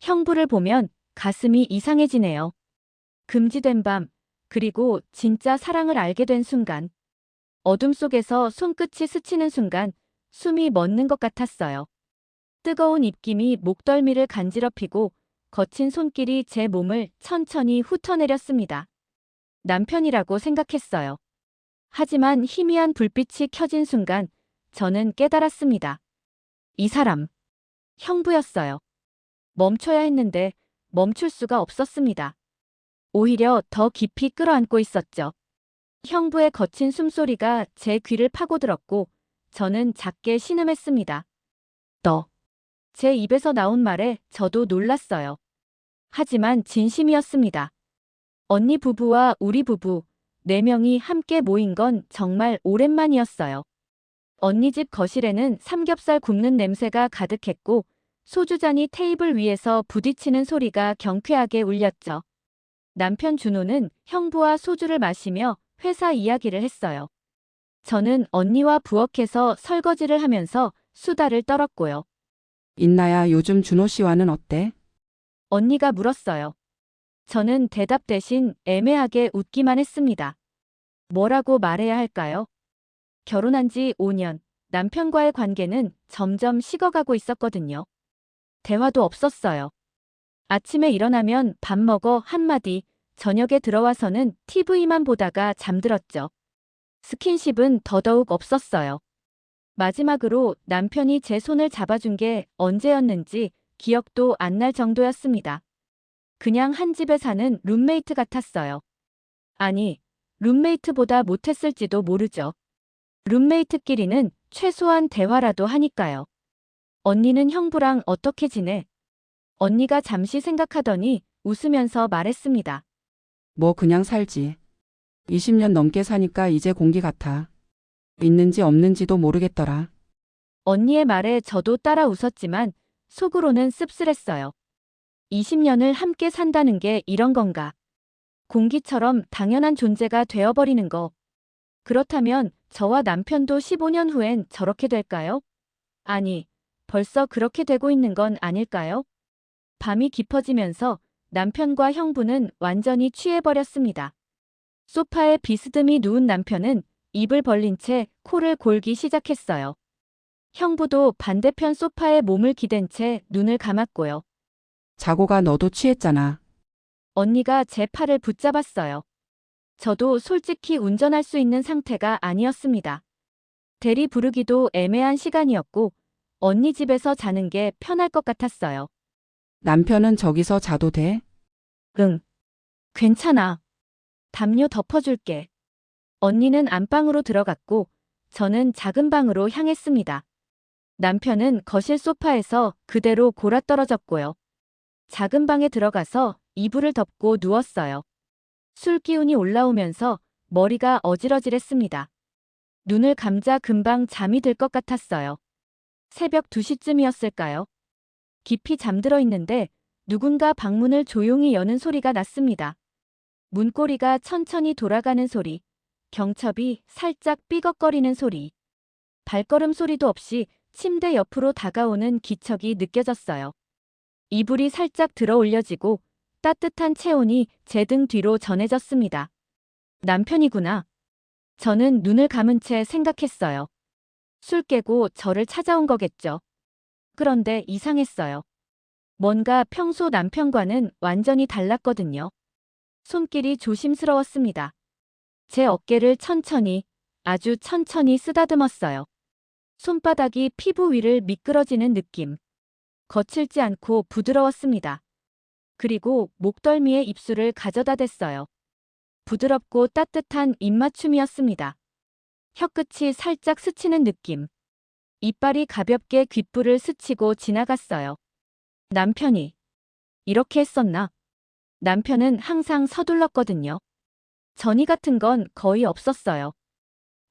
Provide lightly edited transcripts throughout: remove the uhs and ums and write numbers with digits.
형부를 보면 가슴이 이상해지네요. 금지된 밤, 그리고 진짜 사랑을 알게 된 순간. 어둠 속에서 손끝이 스치는 순간 숨이 멎는 것 같았어요. 뜨거운 입김이 목덜미를 간지럽히고 거친 손길이 제 몸을 천천히 훑어내렸습니다. 남편이라고 생각했어요. 하지만 희미한 불빛이 켜진 순간 저는 깨달았습니다. 이 사람, 형부였어요. 멈춰야 했는데 멈출 수가 없었습니다. 오히려 더 깊이 끌어안고 있었죠. 형부의 거친 숨소리가 제 귀를 파고들었고 저는 작게 신음했습니다. 너. 제 입에서 나온 말에 저도 놀랐어요. 하지만 진심이었습니다. 언니 부부와 우리 부부, 4명이 함께 모인 건 정말 오랜만이었어요. 언니 집 거실에는 삼겹살 굽는 냄새가 가득했고 소주잔이 테이블 위에서 부딪히는 소리가 경쾌하게 울렸죠. 남편 준호는 형부와 소주를 마시며 회사 이야기를 했어요. 저는 언니와 부엌에서 설거지를 하면서 수다를 떨었고요. 인나야, 요즘 준호 씨와는 어때? 언니가 물었어요. 저는 대답 대신 애매하게 웃기만 했습니다. 뭐라고 말해야 할까요? 결혼한 지 5년, 남편과의 관계는 점점 식어가고 있었거든요. 대화도 없었어요. 아침에 일어나면 밥 먹어 한마디, 저녁에 들어와서는 TV만 보다가 잠들었죠. 스킨십은 더더욱 없었어요. 마지막으로 남편이 제 손을 잡아준 게 언제였는지 기억도 안 날 정도였습니다. 그냥 한 집에 사는 룸메이트 같았어요. 아니, 룸메이트보다 못했을지도 모르죠. 룸메이트끼리는 최소한 대화라도 하니까요. 언니는 형부랑 어떻게 지내? 언니가 잠시 생각하더니 웃으면서 말했습니다. 뭐 그냥 살지. 20년 넘게 사니까 이제 공기 같아. 있는지 없는지도 모르겠더라. 언니의 말에 저도 따라 웃었지만 속으로는 씁쓸했어요. 20년을 함께 산다는 게 이런 건가? 공기처럼 당연한 존재가 되어버리는 거. 그렇다면 저와 남편도 15년 후엔 저렇게 될까요? 아니, 벌써 그렇게 되고 있는 건 아닐까요? 밤이 깊어지면서 남편과 형부는 완전히 취해버렸습니다. 소파에 비스듬히 누운 남편은 입을 벌린 채 코를 골기 시작했어요. 형부도 반대편 소파에 몸을 기댄 채 눈을 감았고요. 자고 가, 너도 취했잖아. 언니가 제 팔을 붙잡았어요. 저도 솔직히 운전할 수 있는 상태가 아니었습니다. 대리 부르기도 애매한 시간이었고 언니 집에서 자는 게 편할 것 같았어요. 남편은 저기서 자도 돼? 응. 괜찮아. 담요 덮어줄게. 언니는 안방으로 들어갔고 저는 작은 방으로 향했습니다. 남편은 거실 소파에서 그대로 골아떨어졌고요. 작은 방에 들어가서 이불을 덮고 누웠어요. 술 기운이 올라오면서 머리가 어지러질했습니다. 눈을 감자 금방 잠이 들 것 같았어요. 새벽 2시쯤이었을까요? 깊이 잠들어 있는데 누군가 방문을 조용히 여는 소리가 났습니다. 문고리가 천천히 돌아가는 소리, 경첩이 살짝 삐걱거리는 소리, 발걸음 소리도 없이 침대 옆으로 다가오는 기척이 느껴졌어요. 이불이 살짝 들어 올려지고 따뜻한 체온이 제 등 뒤로 전해졌습니다. 남편이구나. 저는 눈을 감은 채 생각했어요. 술 깨고 저를 찾아온 거겠죠. 그런데 이상했어요. 뭔가 평소 남편과는 완전히 달랐거든요. 손길이 조심스러웠습니다. 제 어깨를 천천히, 아주 천천히 쓰다듬었어요. 손바닥이 피부 위를 미끄러지는 느낌. 거칠지 않고 부드러웠습니다. 그리고 목덜미에 입술을 가져다 댔어요. 부드럽고 따뜻한 입맞춤이었습니다. 혀끝이 살짝 스치는 느낌. 이빨이 가볍게 귓불을 스치고 지나갔어요. 남편이 이렇게 했었나? 남편은 항상 서둘렀거든요. 전이 같은 건 거의 없었어요.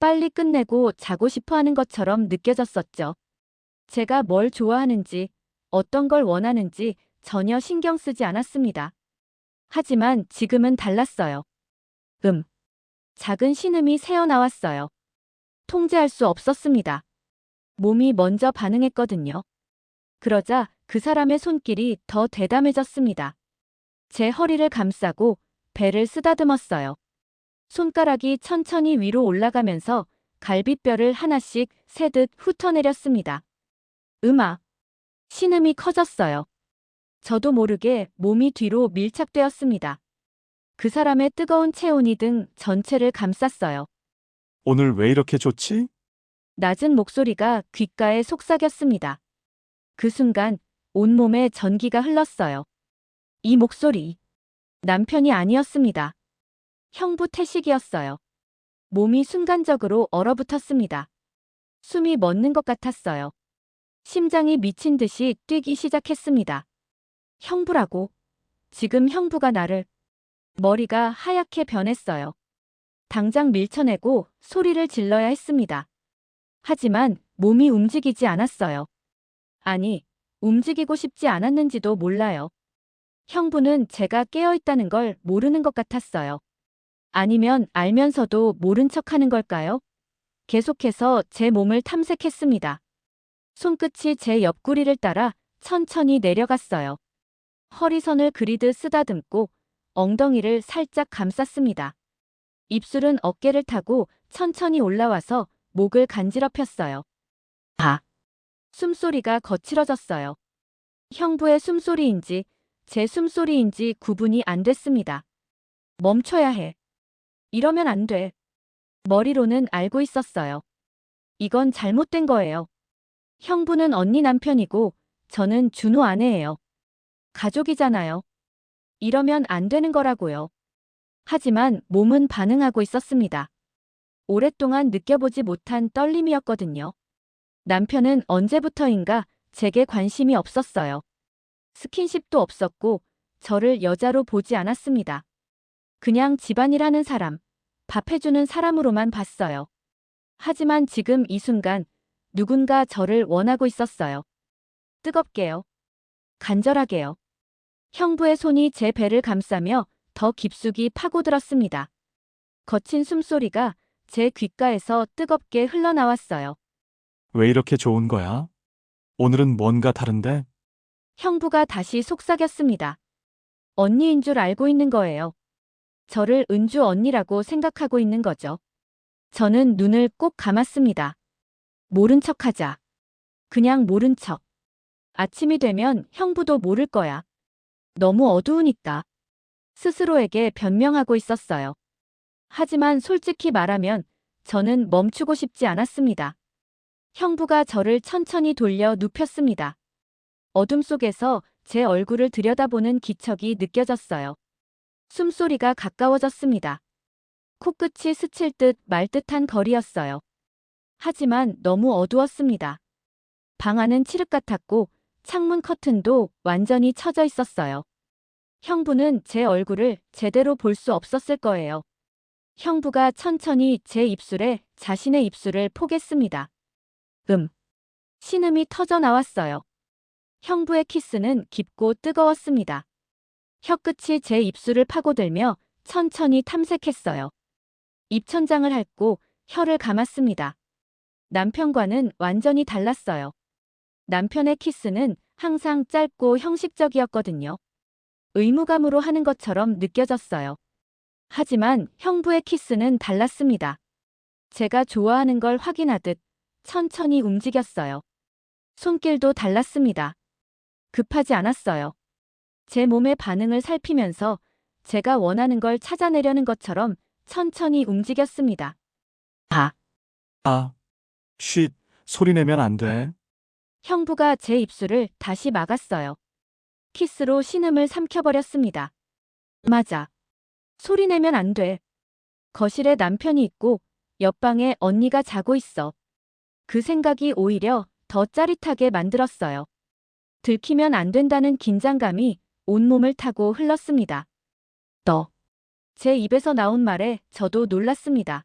빨리 끝내고 자고 싶어 하는 것처럼 느껴졌었죠. 제가 뭘 좋아하는지, 어떤 걸 원하는지 전혀 신경 쓰지 않았습니다. 하지만 지금은 달랐어요. 작은 신음이 새어나왔어요. 통제할 수 없었습니다. 몸이 먼저 반응했거든요. 그러자 그 사람의 손길이 더 대담해졌습니다. 제 허리를 감싸고 배를 쓰다듬었어요. 손가락이 천천히 위로 올라가면서 갈비뼈를 하나씩 세듯 훑어내렸습니다. 신음이 커졌어요. 저도 모르게 몸이 뒤로 밀착되었습니다. 그 사람의 뜨거운 체온이 등 전체를 감쌌어요. 오늘 왜 이렇게 좋지? 낮은 목소리가 귓가에 속삭였습니다. 그 순간 온몸에 전기가 흘렀어요. 이 목소리. 남편이 아니었습니다. 형부 태식이었어요. 몸이 순간적으로 얼어붙었습니다. 숨이 멎는 것 같았어요. 심장이 미친 듯이 뛰기 시작했습니다. 형부라고. 지금 형부가 나를. 머리가 하얗게 변했어요. 당장 밀쳐내고 소리를 질러야 했습니다. 하지만 몸이 움직이지 않았어요. 아니, 움직이고 싶지 않았는지도 몰라요. 형부는 제가 깨어있다는 걸 모르는 것 같았어요. 아니면 알면서도 모른 척하는 걸까요? 계속해서 제 몸을 탐색했습니다. 손끝이 제 옆구리를 따라 천천히 내려갔어요. 허리선을 그리듯 쓰다듬고 엉덩이를 살짝 감쌌습니다. 입술은 어깨를 타고 천천히 올라와서 목을 간지럽혔어요. 숨소리가 거칠어졌어요. 형부의 숨소리인지 제 숨소리인지 구분이 안 됐습니다. 멈춰야 해. 이러면 안 돼. 머리로는 알고 있었어요. 이건 잘못된 거예요. 형부는 언니 남편이고 저는 준호 아내예요. 가족이잖아요. 이러면 안 되는 거라고요. 하지만 몸은 반응하고 있었습니다. 오랫동안 느껴보지 못한 떨림이었거든요. 남편은 언제부터인가 제게 관심이 없었어요. 스킨십도 없었고 저를 여자로 보지 않았습니다. 그냥 집안일 하는 사람, 밥 해주는 사람으로만 봤어요. 하지만 지금 이 순간 누군가 저를 원하고 있었어요. 뜨겁게요. 간절하게요. 형부의 손이 제 배를 감싸며 더 깊숙이 파고들었습니다. 거친 숨소리가 제 귓가에서 뜨겁게 흘러나왔어요. 왜 이렇게 좋은 거야? 오늘은 뭔가 다른데? 형부가 다시 속삭였습니다. 언니인 줄 알고 있는 거예요. 저를 은주 언니라고 생각하고 있는 거죠. 저는 눈을 꼭 감았습니다. 모른 척하자. 그냥 모른 척. 아침이 되면 형부도 모를 거야. 너무 어두우니까. 스스로에게 변명하고 있었어요. 하지만 솔직히 말하면 저는 멈추고 싶지 않았습니다. 형부가 저를 천천히 돌려 눕혔습니다. 어둠 속에서 제 얼굴을 들여다보는 기척이 느껴졌어요. 숨소리가 가까워졌습니다. 코끝이 스칠 듯 말 듯한 거리였어요. 하지만 너무 어두웠습니다. 방 안은 칠흑 같았고 창문 커튼도 완전히 쳐져 있었어요. 형부는 제 얼굴을 제대로 볼 수 없었을 거예요. 형부가 천천히 제 입술에 자신의 입술을 포겠습니다. 신음이 터져 나왔어요. 형부의 키스는 깊고 뜨거웠습니다. 혀끝이 제 입술을 파고들며 천천히 탐색했어요. 입천장을 핥고 혀를 감았습니다. 남편과는 완전히 달랐어요. 남편의 키스는 항상 짧고 형식적이었거든요. 의무감으로 하는 것처럼 느껴졌어요. 하지만 형부의 키스는 달랐습니다. 제가 좋아하는 걸 확인하듯 천천히 움직였어요. 손길도 달랐습니다. 급하지 않았어요. 제 몸의 반응을 살피면서 제가 원하는 걸 찾아내려는 것처럼 천천히 움직였습니다. 쉿, 소리 내면 안 돼. 형부가 제 입술을 다시 막았어요. 키스로 신음을 삼켜버렸습니다. 맞아. 소리 내면 안 돼. 거실에 남편이 있고 옆방에 언니가 자고 있어. 그 생각이 오히려 더 짜릿하게 만들었어요. 들키면 안 된다는 긴장감이 온몸을 타고 흘렀습니다. 제 입에서 나온 말에 저도 놀랐습니다.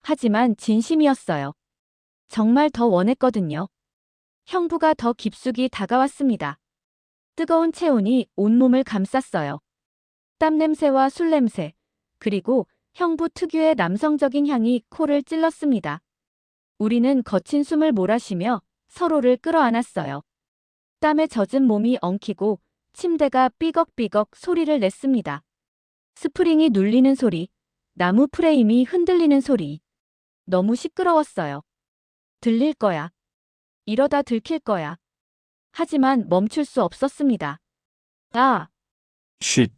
하지만 진심이었어요. 정말 더 원했거든요. 형부가 더 깊숙이 다가왔습니다. 뜨거운 체온이 온몸을 감쌌어요. 땀 냄새와 술 냄새, 그리고 형부 특유의 남성적인 향이 코를 찔렀습니다. 우리는 거친 숨을 몰아쉬며 서로를 끌어안았어요. 땀에 젖은 몸이 엉키고 침대가 삐걱삐걱 소리를 냈습니다. 스프링이 눌리는 소리, 나무 프레임이 흔들리는 소리. 너무 시끄러웠어요. 들릴 거야. 이러다 들킬 거야. 하지만 멈출 수 없었습니다. 아! 쉿.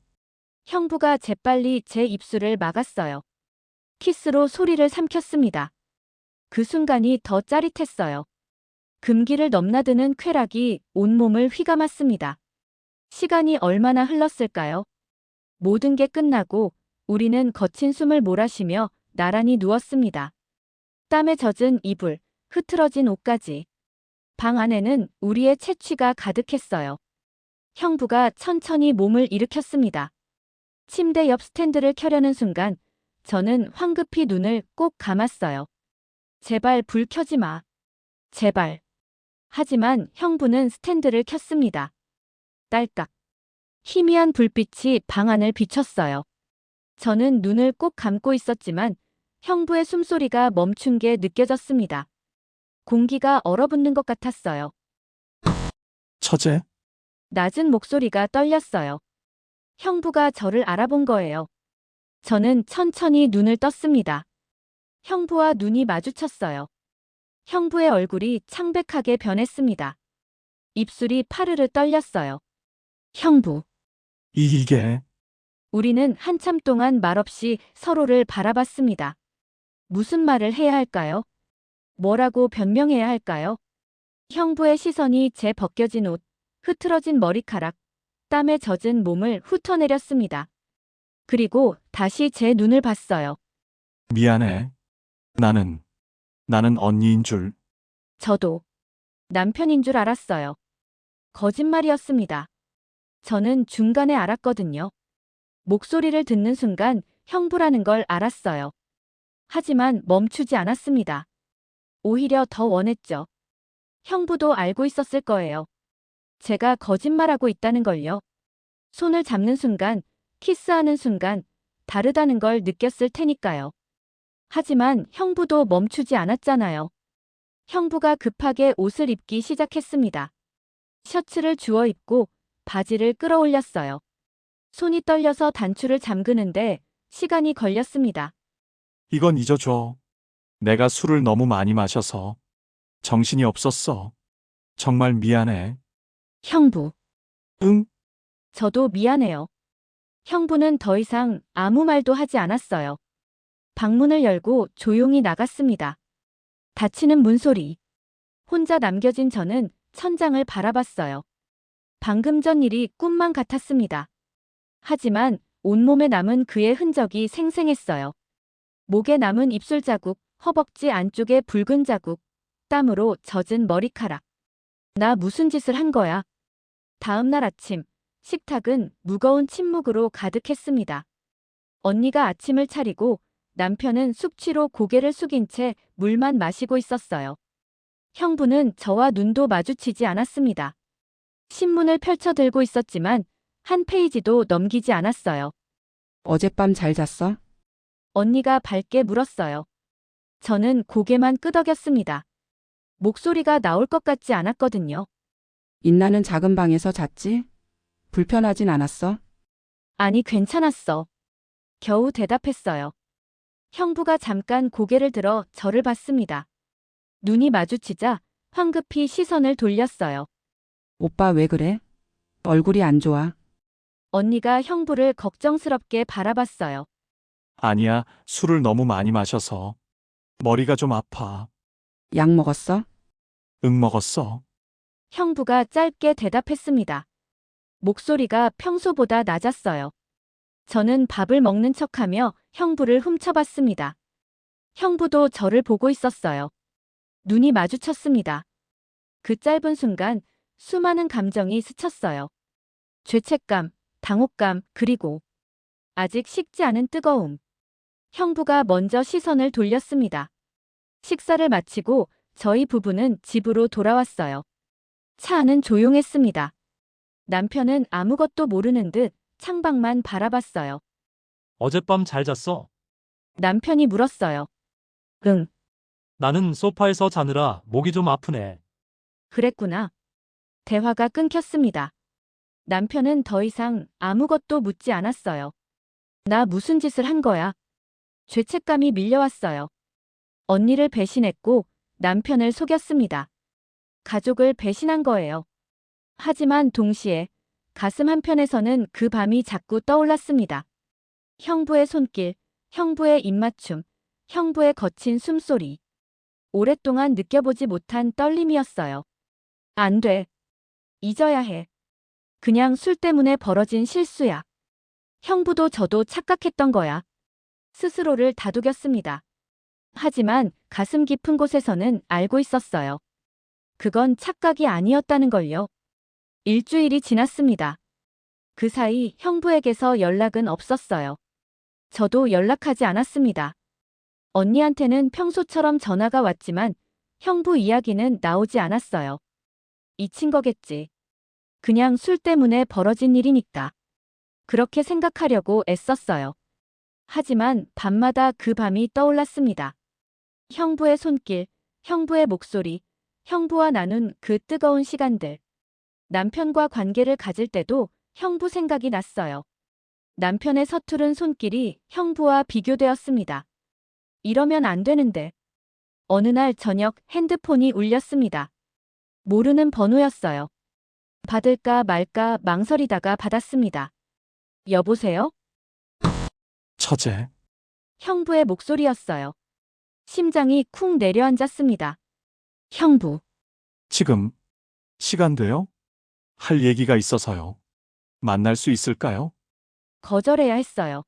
형부가 재빨리 제 입술을 막았어요. 키스로 소리를 삼켰습니다. 그 순간이 더 짜릿했어요. 금기를 넘나드는 쾌락이 온몸을 휘감았습니다. 시간이 얼마나 흘렀을까요? 모든 게 끝나고 우리는 거친 숨을 몰아쉬며 나란히 누웠습니다. 땀에 젖은 이불, 흐트러진 옷까지. 방 안에는 우리의 채취가 가득했어요. 형부가 천천히 몸을 일으켰습니다. 침대 옆 스탠드를 켜려는 순간 저는 황급히 눈을 꼭 감았어요. 제발 불 켜지 마. 제발. 하지만 형부는 스탠드를 켰습니다. 딸깍. 희미한 불빛이 방 안을 비췄어요. 저는 눈을 꼭 감고 있었지만 형부의 숨소리가 멈춘 게 느껴졌습니다. 공기가 얼어붙는 것 같았어요. 처제? 낮은 목소리가 떨렸어요. 형부가 저를 알아본 거예요. 저는 천천히 눈을 떴습니다. 형부와 눈이 마주쳤어요. 형부의 얼굴이 창백하게 변했습니다. 입술이 파르르 떨렸어요. 형부. 이게 우리는 한참 동안 말없이 서로를 바라봤습니다. 무슨 말을 해야 할까요? 뭐라고 변명해야 할까요? 형부의 시선이 제 벗겨진 옷, 흐트러진 머리카락, 땀에 젖은 몸을 훑어내렸습니다. 그리고 다시 제 눈을 봤어요. 미안해. 나는 언니인 줄. 저도 남편인 줄 알았어요. 거짓말이었습니다. 저는 중간에 알았거든요. 목소리를 듣는 순간 형부라는 걸 알았어요. 하지만 멈추지 않았습니다. 오히려 더 원했죠. 형부도 알고 있었을 거예요. 제가 거짓말하고 있다는 걸요. 손을 잡는 순간, 키스하는 순간, 다르다는 걸 느꼈을 테니까요. 하지만 형부도 멈추지 않았잖아요. 형부가 급하게 옷을 입기 시작했습니다. 셔츠를 주워 입고 바지를 끌어올렸어요. 손이 떨려서 단추를 잠그는데 시간이 걸렸습니다. 이건 잊어줘. 내가 술을 너무 많이 마셔서 정신이 없었어. 정말 미안해. 형부. 응? 저도 미안해요. 형부는 더 이상 아무 말도 하지 않았어요. 방문을 열고 조용히 나갔습니다. 닫히는 문소리. 혼자 남겨진 저는 천장을 바라봤어요. 방금 전 일이 꿈만 같았습니다. 하지만 온몸에 남은 그의 흔적이 생생했어요. 목에 남은 입술 자국, 허벅지 안쪽에 붉은 자국, 땀으로 젖은 머리카락. 나 무슨 짓을 한 거야? 다음 날 아침, 식탁은 무거운 침묵으로 가득했습니다. 언니가 아침을 차리고 남편은 숙취로 고개를 숙인 채 물만 마시고 있었어요. 형부는 저와 눈도 마주치지 않았습니다. 신문을 펼쳐 들고 있었지만 한 페이지도 넘기지 않았어요. 어젯밤 잘 잤어? 언니가 밝게 물었어요. 저는 고개만 끄덕였습니다. 목소리가 나올 것 같지 않았거든요. 인나는 작은 방에서 잤지? 불편하진 않았어? 아니, 괜찮았어. 겨우 대답했어요. 형부가 잠깐 고개를 들어 저를 봤습니다. 눈이 마주치자 황급히 시선을 돌렸어요. 오빠 왜 그래? 얼굴이 안 좋아. 언니가 형부를 걱정스럽게 바라봤어요. 아니야, 술을 너무 많이 마셔서. 머리가 좀 아파. 약 먹었어? 응, 먹었어. 형부가 짧게 대답했습니다. 목소리가 평소보다 낮았어요. 저는 밥을 먹는 척하며 형부를 훔쳐봤습니다. 형부도 저를 보고 있었어요. 눈이 마주쳤습니다. 그 짧은 순간 수많은 감정이 스쳤어요. 죄책감, 당혹감, 그리고 아직 식지 않은 뜨거움. 형부가 먼저 시선을 돌렸습니다. 식사를 마치고 저희 부부는 집으로 돌아왔어요. 차 안은 조용했습니다. 남편은 아무것도 모르는 듯 창밖만 바라봤어요. 어젯밤 잘 잤어? 남편이 물었어요. 응, 나는 소파에서 자느라 목이 좀 아프네. 그랬구나. 대화가 끊겼습니다. 남편은 더 이상 아무것도 묻지 않았어요. 나 무슨 짓을 한 거야? 죄책감이 밀려왔어요. 언니를 배신했고 남편을 속였습니다. 가족을 배신한 거예요. 하지만 동시에 가슴 한편에서는 그 밤이 자꾸 떠올랐습니다. 형부의 손길, 형부의 입맞춤, 형부의 거친 숨소리. 오랫동안 느껴보지 못한 떨림이었어요. 안 돼. 잊어야 해. 그냥 술 때문에 벌어진 실수야. 형부도 저도 착각했던 거야. 스스로를 다독였습니다. 하지만 가슴 깊은 곳에서는 알고 있었어요. 그건 착각이 아니었다는 걸요. 일주일이 지났습니다. 그 사이 형부에게서 연락은 없었어요. 저도 연락하지 않았습니다. 언니한테는 평소처럼 전화가 왔지만 형부 이야기는 나오지 않았어요. 잊힌 거겠지. 그냥 술 때문에 벌어진 일이니까. 그렇게 생각하려고 애썼어요. 하지만 밤마다 그 밤이 떠올랐습니다. 형부의 손길, 형부의 목소리, 형부와 나눈 그 뜨거운 시간들. 남편과 관계를 가질 때도 형부 생각이 났어요. 남편의 서투른 손길이 형부와 비교되었습니다. 이러면 안 되는데. 어느 날 저녁 핸드폰이 울렸습니다. 모르는 번호였어요. 받을까 말까 망설이다가 받았습니다. 여보세요? 처제, 형부의 목소리였어요. 심장이 쿵 내려앉았습니다. 형부, 지금 시간 돼요? 할 얘기가 있어서요. 만날 수 있을까요? 거절해야 했어요.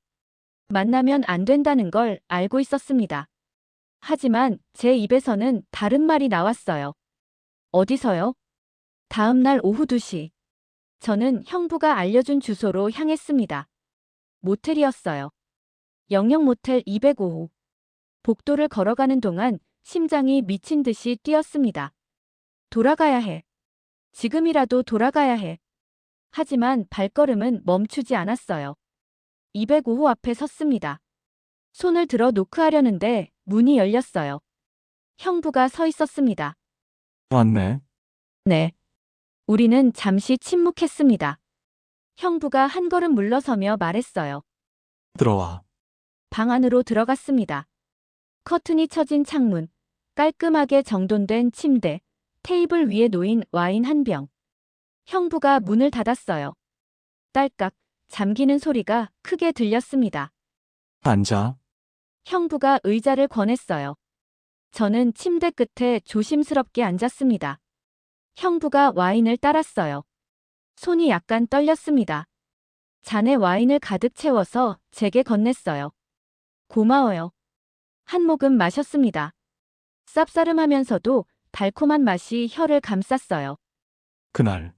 만나면 안 된다는 걸 알고 있었습니다. 하지만 제 입에서는 다른 말이 나왔어요. 어디서요? 다음 날 오후 2시. 저는 형부가 알려준 주소로 향했습니다. 모텔이었어요. 영영 모텔 205호. 복도를 걸어가는 동안 심장이 미친 듯이 뛰었습니다. 돌아가야 해. 지금이라도 돌아가야 해. 하지만 발걸음은 멈추지 않았어요. 205호 앞에 섰습니다. 손을 들어 노크하려는데 문이 열렸어요. 형부가 서 있었습니다. 왔네. 네. 우리는 잠시 침묵했습니다. 형부가 한 걸음 물러서며 말했어요. 들어와. 방 안으로 들어갔습니다. 커튼이 쳐진 창문, 깔끔하게 정돈된 침대, 테이블 위에 놓인 와인 한 병. 형부가 문을 닫았어요. 딸깍, 잠기는 소리가 크게 들렸습니다. 앉아. 형부가 의자를 권했어요. 저는 침대 끝에 조심스럽게 앉았습니다. 형부가 와인을 따랐어요. 손이 약간 떨렸습니다. 잔에 와인을 가득 채워서 제게 건넸어요. 고마워요. 한 모금 마셨습니다. 쌉싸름하면서도 달콤한 맛이 혀를 감쌌어요. 그날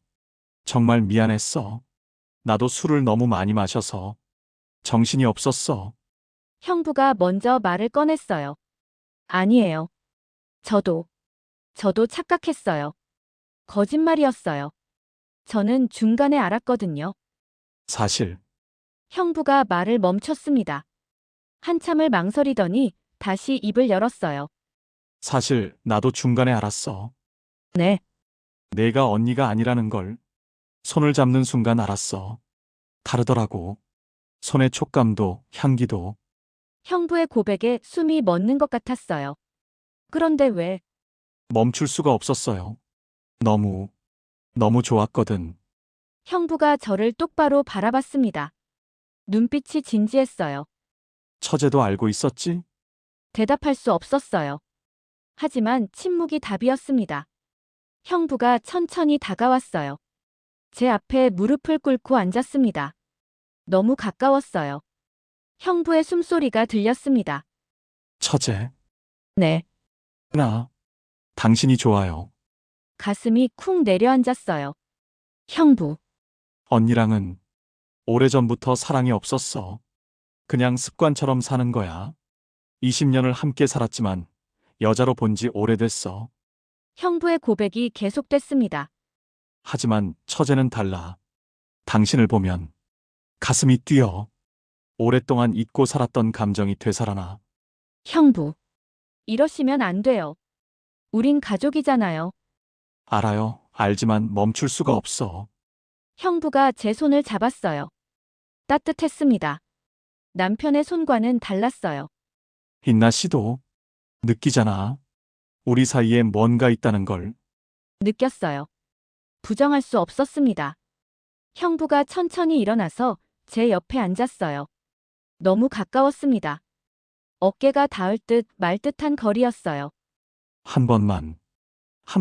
정말 미안했어. 나도 술을 너무 많이 마셔서 정신이 없었어. 형부가 먼저 말을 꺼냈어요. 아니에요. 저도 착각했어요. 거짓말이었어요. 저는 중간에 알았거든요. 사실 형부가 말을 멈췄습니다. 한참을 망설이더니 다시 입을 열었어요. 사실 나도 중간에 알았어. 네, 내가 언니가 아니라는 걸 손을 잡는 순간 알았어. 다르더라고. 손의 촉감도 향기도. 형부의 고백에 숨이 멎는 것 같았어요. 그런데 왜? 멈출 수가 없었어요. 너무 좋았거든. 형부가 저를 똑바로 바라봤습니다. 눈빛이 진지했어요. 처제도 알고 있었지? 대답할 수 없었어요. 하지만 침묵이 답이었습니다. 형부가 천천히 다가왔어요. 제 앞에 무릎을 꿇고 앉았습니다. 너무 가까웠어요. 형부의 숨소리가 들렸습니다. 처제, 네, 나 당신이 좋아요. 가슴이 쿵 내려앉았어요. 형부, 언니랑은 오래전부터 사랑이 없었어. 그냥 습관처럼 사는 거야. 20년을 함께 살았지만 여자로 본 지 오래됐어. 형부의 고백이 계속됐습니다. 하지만 처제는 달라. 당신을 보면 가슴이 뛰어. 오랫동안 잊고 살았던 감정이 되살아나. 형부, 이러시면 안 돼요. 우린 가족이잖아요. 알아요, 알지만 멈출 수가 없어. 형부가 제 손을 잡았어요. 따뜻했습니다. 남편의 손과는 달랐어요. 인나 씨도 느끼잖아. 우리 사이에 뭔가 있다는 걸. 느꼈어요. 부정할 수 없었습니다. 형부가 천천히 일어나서 제 옆에 앉았어요. 너무 가까웠습니다. 어깨가 닿을 듯 말 듯한 거리였어요. 한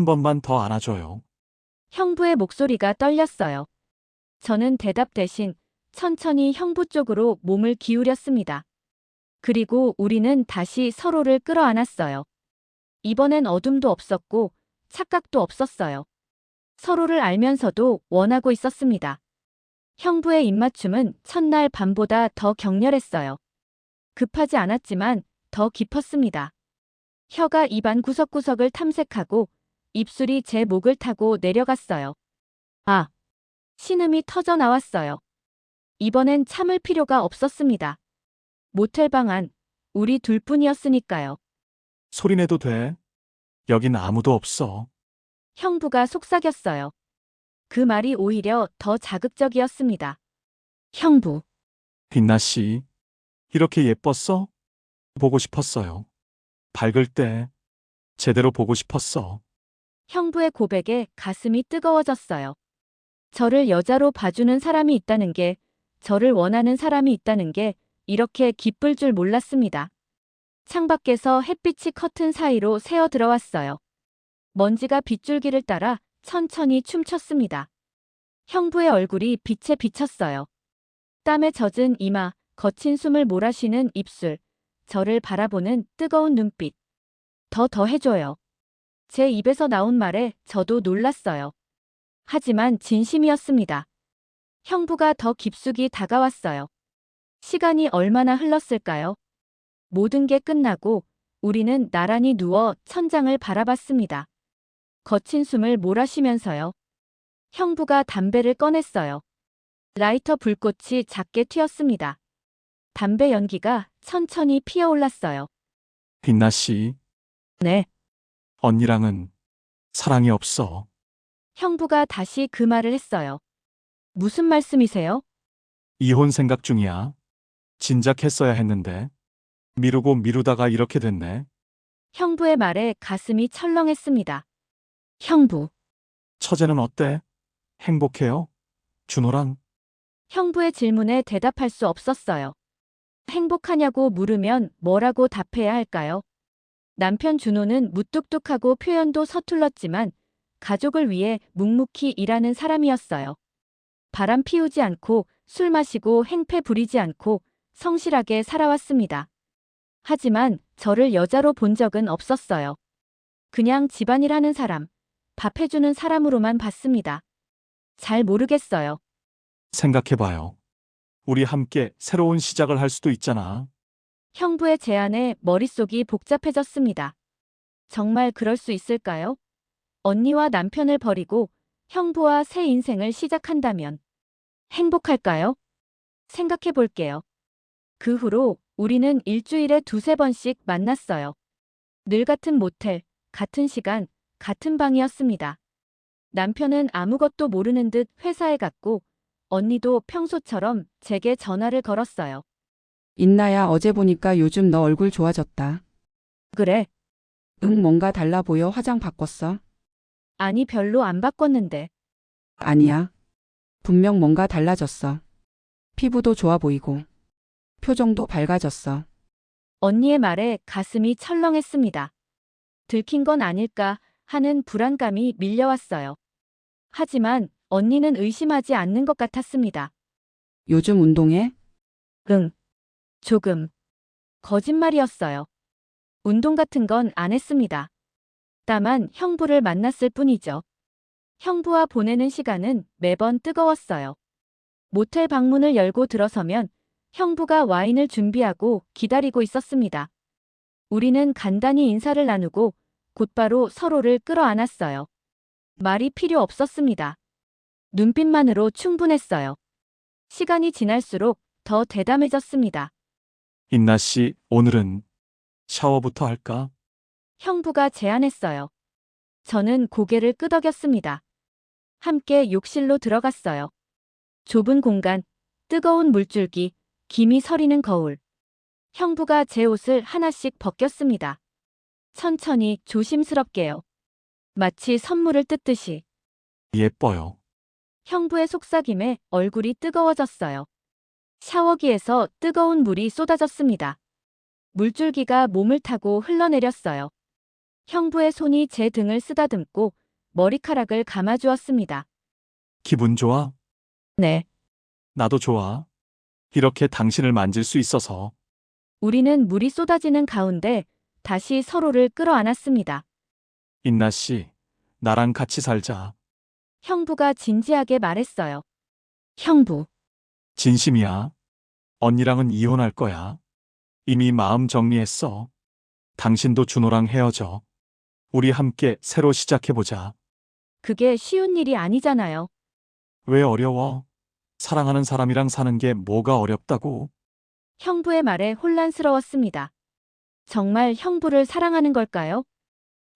번만 더 안아줘요. 형부의 목소리가 떨렸어요. 저는 대답 대신 천천히 형부 쪽으로 몸을 기울였습니다. 그리고 우리는 다시 서로를 끌어안았어요. 이번엔 어둠도 없었고 착각도 없었어요. 서로를 알면서도 원하고 있었습니다. 형부의 입맞춤은 첫날 밤보다 더 격렬했어요. 급하지 않았지만 더 깊었습니다. 혀가 입안 구석구석을 탐색하고 입술이 제 목을 타고 내려갔어요. 아, 신음이 터져 나왔어요. 이번엔 참을 필요가 없었습니다. 모텔 방 안, 우리 둘뿐이었으니까요. 소리내도 돼. 여긴 아무도 없어. 형부가 속삭였어요. 그 말이 오히려 더 자극적이었습니다. 형부, 인나 씨, 이렇게 예뻤어? 보고 싶었어요. 밝을 때 제대로 보고 싶었어. 형부의 고백에 가슴이 뜨거워졌어요. 저를 여자로 봐주는 사람이 있다는 게, 저를 원하는 사람이 있다는 게 이렇게 기쁠 줄 몰랐습니다. 창밖에서 햇빛이 커튼 사이로 새어 들어왔어요. 먼지가 빗줄기를 따라 천천히 춤췄습니다. 형부의 얼굴이 빛에 비쳤어요. 땀에 젖은 이마, 거친 숨을 몰아쉬는 입술, 저를 바라보는 뜨거운 눈빛. 더 해줘요. 제 입에서 나온 말에 저도 놀랐어요. 하지만 진심이었습니다. 형부가 더 깊숙이 다가왔어요. 시간이 얼마나 흘렀을까요? 모든 게 끝나고 우리는 나란히 누워 천장을 바라봤습니다. 거친 숨을 몰아쉬면서요. 형부가 담배를 꺼냈어요. 라이터 불꽃이 작게 튀었습니다. 담배 연기가 천천히 피어올랐어요. 인나 씨, 네. 언니랑은 사랑이 없어. 형부가 다시 그 말을 했어요. 무슨 말씀이세요? 이혼 생각 중이야. 진작 했어야 했는데. 미루고 미루다가 이렇게 됐네. 형부의 말에 가슴이 철렁했습니다. 형부. 처제는 어때? 행복해요? 준호랑? 형부의 질문에 대답할 수 없었어요. 행복하냐고 물으면 뭐라고 답해야 할까요? 남편 준호는 무뚝뚝하고 표현도 서툴렀지만 가족을 위해 묵묵히 일하는 사람이었어요. 바람 피우지 않고 술 마시고 행패 부리지 않고 성실하게 살아왔습니다. 하지만 저를 여자로 본 적은 없었어요. 그냥 집안일 하는 사람, 밥 해주는 사람으로만 봤습니다. 잘 모르겠어요. 생각해봐요. 우리 함께 새로운 시작을 할 수도 있잖아. 형부의 제안에 머릿속이 복잡해졌습니다. 정말 그럴 수 있을까요? 언니와 남편을 버리고 형부와 새 인생을 시작한다면 행복할까요? 생각해 볼게요. 그 후로 우리는 일주일에 두세 번씩 만났어요. 늘 같은 모텔, 같은 시간, 같은 방이었습니다. 남편은 아무것도 모르는 듯 회사에 갔고 언니도 평소처럼 제게 전화를 걸었어요. 인나야, 어제 보니까 요즘 너 얼굴 좋아졌다. 그래? 응, 뭔가 달라 보여. 화장 바꿨어? 아니 별로 안 바꿨는데. 아니야. 분명 뭔가 달라졌어. 피부도 좋아 보이고. 표정도 밝아졌어. 언니의 말에 가슴이 철렁했습니다. 들킨 건 아닐까 하는 불안감이 밀려왔어요. 하지만 언니는 의심하지 않는 것 같았습니다. 요즘 운동해? 응. 조금. 거짓말이었어요. 운동 같은 건 안 했습니다. 다만 형부를 만났을 뿐이죠. 형부와 보내는 시간은 매번 뜨거웠어요. 모텔 방문을 열고 들어서면 형부가 와인을 준비하고 기다리고 있었습니다. 우리는 간단히 인사를 나누고 곧바로 서로를 끌어안았어요. 말이 필요 없었습니다. 눈빛만으로 충분했어요. 시간이 지날수록 더 대담해졌습니다. 인나 씨, 오늘은 샤워부터 할까? 형부가 제안했어요. 저는 고개를 끄덕였습니다. 함께 욕실로 들어갔어요. 좁은 공간, 뜨거운 물줄기, 김이 서리는 거울. 형부가 제 옷을 하나씩 벗겼습니다. 천천히 조심스럽게요. 마치 선물을 뜯듯이. 예뻐요. 형부의 속삭임에 얼굴이 뜨거워졌어요. 샤워기에서 뜨거운 물이 쏟아졌습니다. 물줄기가 몸을 타고 흘러내렸어요. 형부의 손이 제 등을 쓰다듬고 머리카락을 감아주었습니다. 기분 좋아? 네. 나도 좋아. 이렇게 당신을 만질 수 있어서. 우리는 물이 쏟아지는 가운데 다시 서로를 끌어안았습니다. 인나 씨, 나랑 같이 살자. 형부가 진지하게 말했어요. 형부, 진심이야. 언니랑은 이혼할 거야. 이미 마음 정리했어. 당신도 준호랑 헤어져. 우리 함께 새로 시작해보자. 그게 쉬운 일이 아니잖아요. 왜 어려워? 사랑하는 사람이랑 사는 게 뭐가 어렵다고? 형부의 말에 혼란스러웠습니다. 정말 형부를 사랑하는 걸까요?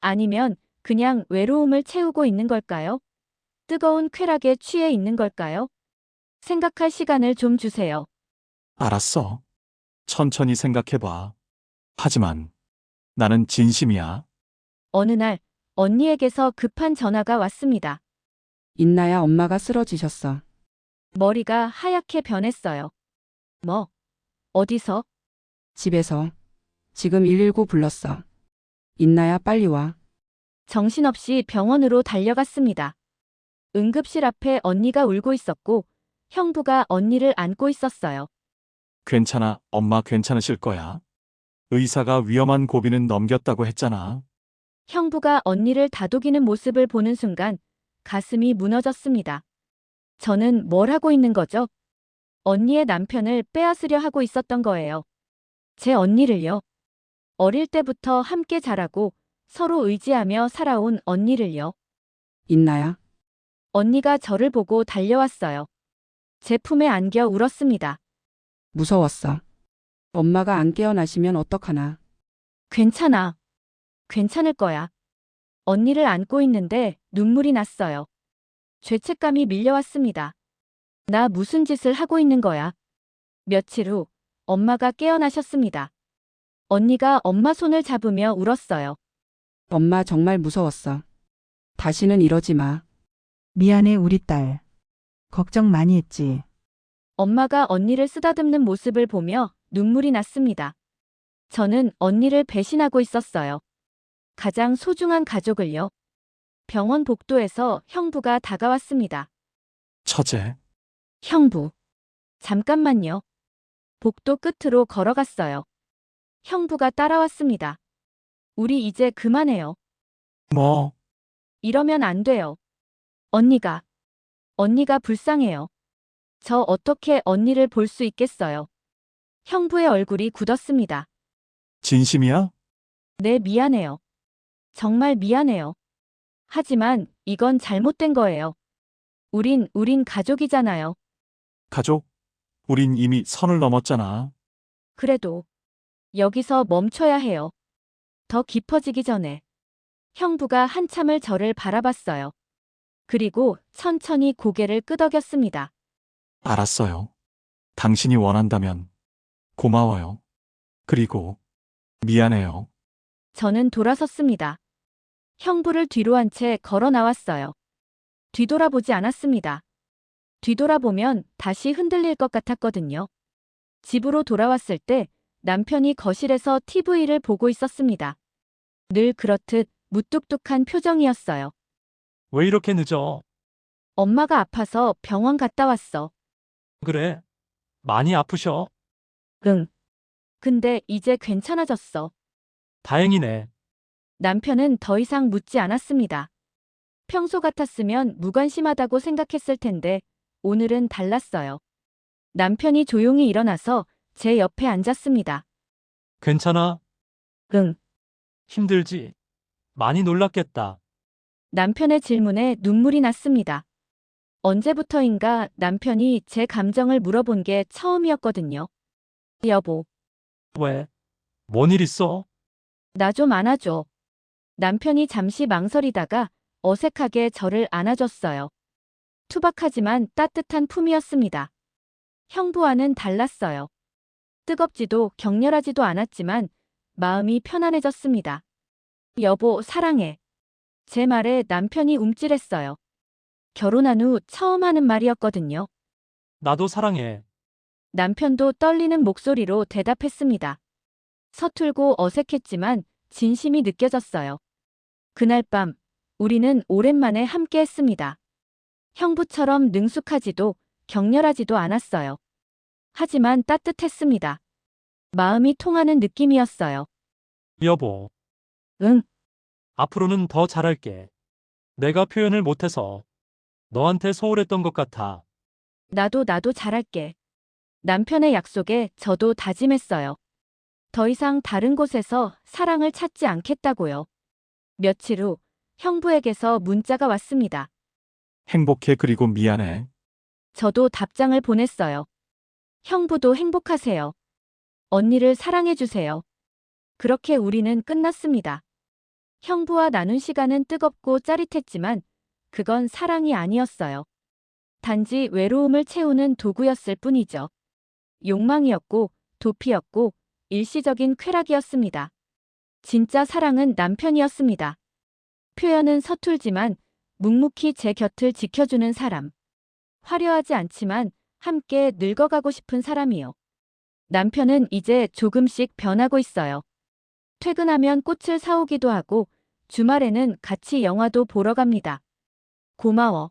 아니면 그냥 외로움을 채우고 있는 걸까요? 뜨거운 쾌락에 취해 있는 걸까요? 생각할 시간을 좀 주세요. 알았어. 천천히 생각해봐. 하지만 나는 진심이야. 어느 날 언니에게서 급한 전화가 왔습니다. 인나야, 엄마가 쓰러지셨어. 머리가 하얗게 변했어요. 뭐? 어디서? 집에서. 지금 119 불렀어. 인나야, 빨리 와. 정신없이 병원으로 달려갔습니다. 응급실 앞에 언니가 울고 있었고 형부가 언니를 안고 있었어요. 괜찮아. 엄마 괜찮으실 거야. 의사가 위험한 고비는 넘겼다고 했잖아. 형부가 언니를 다독이는 모습을 보는 순간 가슴이 무너졌습니다. 저는 뭘 하고 있는 거죠? 언니의 남편을 빼앗으려 하고 있었던 거예요. 제 언니를요. 어릴 때부터 함께 자라고 서로 의지하며 살아온 언니를요. 인나야, 언니가 저를 보고 달려왔어요. 제 품에 안겨 울었습니다. 무서웠어. 엄마가 안 깨어나시면 어떡하나. 괜찮아. 괜찮을 거야. 언니를 안고 있는데 눈물이 났어요. 죄책감이 밀려왔습니다. 나 무슨 짓을 하고 있는 거야? 며칠 후 엄마가 깨어나셨습니다. 언니가 엄마 손을 잡으며 울었어요. 엄마 정말 무서웠어. 다시는 이러지 마. 미안해, 우리 딸. 걱정 많이 했지. 엄마가 언니를 쓰다듬는 모습을 보며 눈물이 났습니다. 저는 언니를 배신하고 있었어요. 가장 소중한 가족을요. 병원 복도에서 형부가 다가왔습니다. 처제, 형부. 잠깐만요. 복도 끝으로 걸어갔어요. 형부가 따라왔습니다. 우리 이제 그만해요. 뭐, 이러면 안 돼요. 언니가 불쌍해요. 저 어떻게 언니를 볼 수 있겠어요. 형부의 얼굴이 굳었습니다. 진심이야? 네, 미안해요. 정말 미안해요. 하지만 이건 잘못된 거예요. 우린 가족이잖아요. 가족? 우린 이미 선을 넘었잖아. 그래도 여기서 멈춰야 해요. 더 깊어지기 전에. 형부가 한참을 저를 바라봤어요. 그리고 천천히 고개를 끄덕였습니다. 알았어요. 당신이 원한다면 고마워요. 그리고 미안해요. 저는 돌아섰습니다. 형부를 뒤로 한 채 걸어 나왔어요. 뒤돌아보지 않았습니다. 뒤돌아보면 다시 흔들릴 것 같았거든요. 집으로 돌아왔을 때 남편이 거실에서 TV를 보고 있었습니다. 늘 그렇듯 무뚝뚝한 표정이었어요. 왜 이렇게 늦어? 엄마가 아파서 병원 갔다 왔어. 그래. 많이 아프셔? 응. 근데 이제 괜찮아졌어. 다행이네. 남편은 더 이상 묻지 않았습니다. 평소 같았으면 무관심하다고 생각했을 텐데 오늘은 달랐어요. 남편이 조용히 일어나서 제 옆에 앉았습니다. 괜찮아? 응. 힘들지? 많이 놀랐겠다. 남편의 질문에 눈물이 났습니다. 언제부터인가 남편이 제 감정을 물어본 게 처음이었거든요. 여보, 왜? 뭔 일 있어? 나 좀 안아줘. 남편이 잠시 망설이다가 어색하게 저를 안아줬어요. 투박하지만 따뜻한 품이었습니다. 형부와는 달랐어요. 뜨겁지도 격렬하지도 않았지만 마음이 편안해졌습니다. 여보, 사랑해. 제 말에 남편이 움찔했어요. 결혼한 후 처음 하는 말이었거든요. 나도 사랑해. 남편도 떨리는 목소리로 대답했습니다. 서툴고 어색했지만 진심이 느껴졌어요. 그날 밤, 우리는 오랜만에 함께 했습니다. 형부처럼 능숙하지도 격렬하지도 않았어요. 하지만 따뜻했습니다. 마음이 통하는 느낌이었어요. 여보, 응, 앞으로는 더 잘할게. 내가 표현을 못해서 너한테 소홀했던 것 같아. 나도 잘할게. 남편의 약속에 저도 다짐했어요. 더 이상 다른 곳에서 사랑을 찾지 않겠다고요. 며칠 후 형부에게서 문자가 왔습니다. 행복해 그리고 미안해. 저도 답장을 보냈어요. 형부도 행복하세요. 언니를 사랑해주세요. 그렇게 우리는 끝났습니다. 형부와 나눈 시간은 뜨겁고 짜릿했지만 그건 사랑이 아니었어요. 단지 외로움을 채우는 도구였을 뿐이죠. 욕망이었고 도피였고 일시적인 쾌락이었습니다. 진짜 사랑은 남편이었습니다. 표현은 서툴지만 묵묵히 제 곁을 지켜주는 사람. 화려하지 않지만 함께 늙어가고 싶은 사람이요. 남편은 이제 조금씩 변하고 있어요. 퇴근하면 꽃을 사오기도 하고 주말에는 같이 영화도 보러 갑니다. 고마워.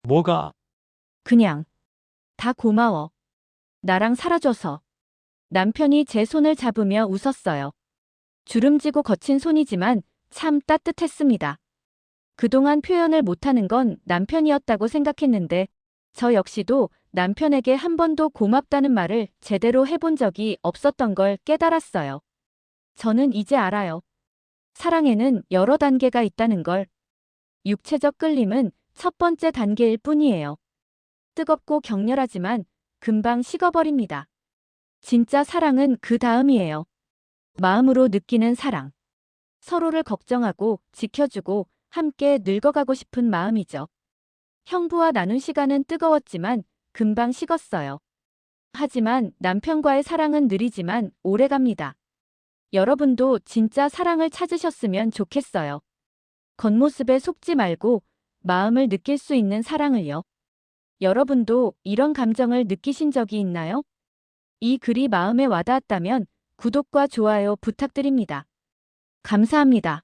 뭐가? 그냥. 다 고마워. 나랑 살아줘서. 남편이 제 손을 잡으며 웃었어요. 주름지고 거친 손이지만 참 따뜻했습니다. 그동안 표현을 못하는 건 남편이었다고 생각했는데 저 역시도 남편에게 한 번도 고맙다는 말을 제대로 해본 적이 없었던 걸 깨달았어요. 저는 이제 알아요. 사랑에는 여러 단계가 있다는 걸. 육체적 끌림은 첫 번째 단계일 뿐이에요. 뜨겁고 격렬하지만 금방 식어버립니다. 진짜 사랑은 그 다음이에요. 마음으로 느끼는 사랑. 서로를 걱정하고 지켜주고 함께 늙어가고 싶은 마음이죠. 형부와 나눈 시간은 뜨거웠지만 금방 식었어요. 하지만 남편과의 사랑은 느리지만 오래갑니다. 여러분도 진짜 사랑을 찾으셨으면 좋겠어요. 겉모습에 속지 말고 마음을 느낄 수 있는 사랑을요. 여러분도 이런 감정을 느끼신 적이 있나요? 이 글이 마음에 와닿았다면 구독과 좋아요 부탁드립니다. 감사합니다.